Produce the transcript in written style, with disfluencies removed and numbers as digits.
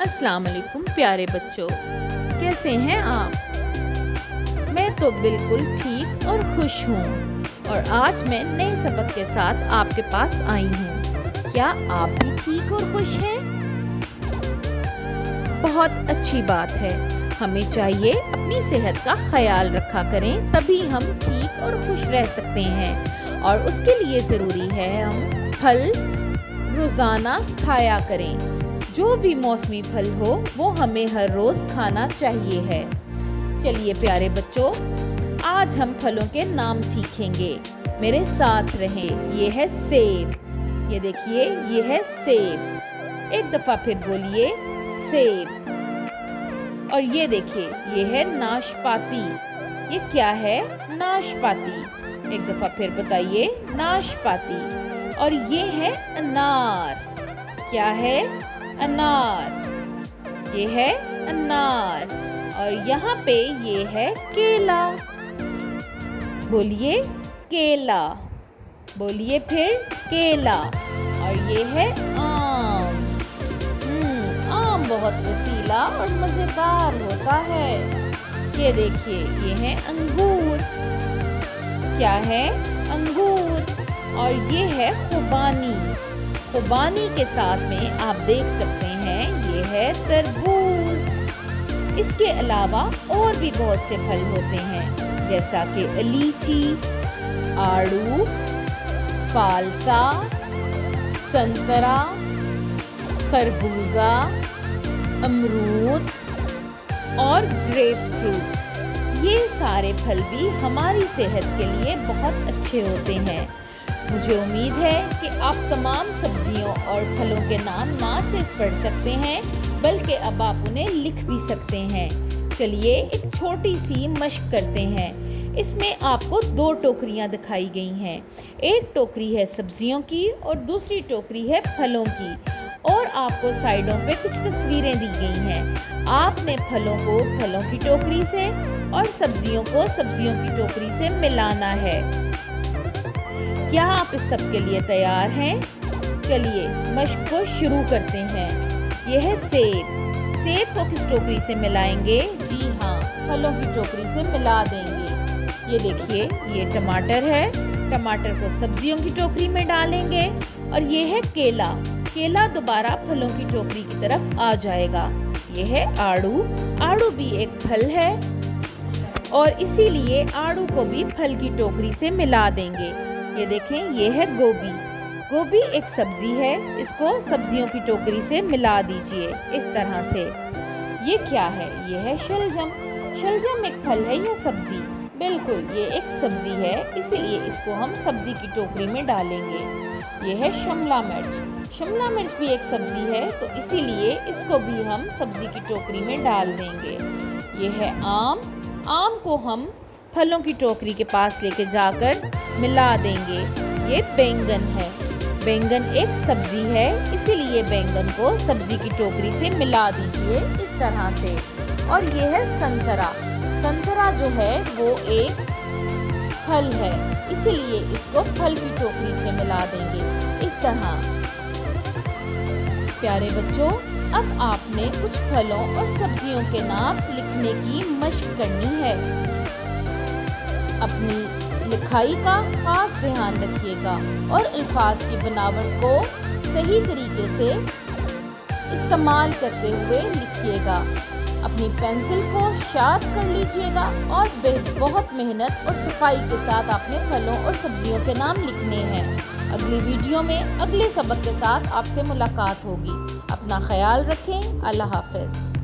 अस्सलाम वालेकुम प्यारे बच्चों, कैसे हैं आप? मैं तो बिल्कुल ठीक और खुश हूँ और आज मैं नए सबक के साथ आपके पास आई हूँ। क्या आप भी ठीक और खुश हैं? बहुत अच्छी बात है। हमें चाहिए अपनी सेहत का ख्याल रखा करें, तभी हम ठीक और खुश रह सकते हैं और उसके लिए ज़रूरी है हम फल रोज़ाना खाया करें। जो भी मौसमी फल हो वो हमें हर रोज़ खाना चाहिए है। चलिए प्यारे बच्चों, आज हम फलों के नाम सीखेंगे। मेरे साथ रहें। ये है सेब। ये देखिए, ये है सेब। एक दफ़ा फिर बोलिए, सेब। और ये देखिए, ये है नाशपाती। ये क्या है? नाशपाती। एक दफ़ा फिर बताइए, नाशपाती। और ये है अनार। क्या है? अनार। ये है अनार। और यहाँ पे ये है केला। बोलिए केला। बोलिए फिर केला। और ये है आम। आम बहुत रसीला और मज़ेदार होता है। ये देखिए, ये है अंगूर। क्या है? अंगूर। और ये है खुबानी। खुबानी के साथ में आप देख सकते हैं ये है तरबूज। इसके अलावा और भी बहुत से फल होते हैं, जैसा कि लीची, आड़ू, फालसा, संतरा, खरबूजा, अमरूद और ग्रेप फ्रूट। ये सारे फल भी हमारी सेहत के लिए बहुत अच्छे होते हैं। मुझे उम्मीद है कि आप तमाम सब्जियों और फलों के नाम ना सिर्फ पढ़ सकते हैं, बल्कि अब आप उन्हें लिख भी सकते हैं। चलिए एक छोटी सी मशक करते हैं। इसमें आपको 2 टोकरियां दिखाई गई हैं। एक टोकरी है सब्जियों की और दूसरी टोकरी है फलों की। और आपको साइडों पे कुछ तस्वीरें दी गई हैं। आपने फलों को फलों की टोकरी से और सब्जियों को सब्जियों की टोकरी से मिलाना है। क्या आप इस सब के लिए तैयार हैं? चलिए मशक को शुरू करते हैं। यह है सेब। सेब को किस टोकरी से मिलाएंगे? जी हाँ, फलों की टोकरी से मिला देंगे। ये देखिए, ये टमाटर है। टमाटर को सब्जियों की टोकरी में डालेंगे। और ये है केला। केला दोबारा फलों की टोकरी की तरफ आ जाएगा। ये है आड़ू। आड़ू भी एक फल है और इसीलिए आड़ू को भी फल की टोकरी से मिला देंगे। ये देखें, ये है गोभी। गोभी एक सब्जी है। इसको सब्जियों की टोकरी से मिला दीजिए इस तरह से। ये क्या है? ये है शलजम। शलजम एक फल है या सब्जी? बिल्कुल, ये एक सब्जी है, इसीलिए इसको हम सब्जी की टोकरी में डालेंगे। ये है शिमला मिर्च। शिमला मिर्च भी एक सब्जी है, तो इसीलिए इसको भी हम सब्जी की टोकरी में डाल देंगे। ये है आम। आम को हम फलों की टोकरी के पास लेके जाकर मिला देंगे। ये बैंगन है। बैंगन एक सब्जी है, इसीलिए बैंगन को सब्जी की टोकरी से मिला दीजिए इस तरह से। और ये है संतरा। संतरा जो है वो एक फल है, इसीलिए इसको फल की टोकरी से मिला देंगे इस तरह। प्यारे बच्चों, अब आपने कुछ फलों और सब्जियों के नाम लिखने की मशक करनी है। अपनी लिखाई का खास ध्यान रखिएगा और अल्फाज की बनावट को सही तरीके से इस्तेमाल करते हुए लिखिएगा। अपनी पेंसिल को शार्प कर लीजिएगा और बहुत मेहनत और सफाई के साथ आपने फलों और सब्जियों के नाम लिखने हैं। अगली वीडियो में अगले सबक के साथ आपसे मुलाकात होगी। अपना ख्याल रखें। अल्लाह हाफ़िज़।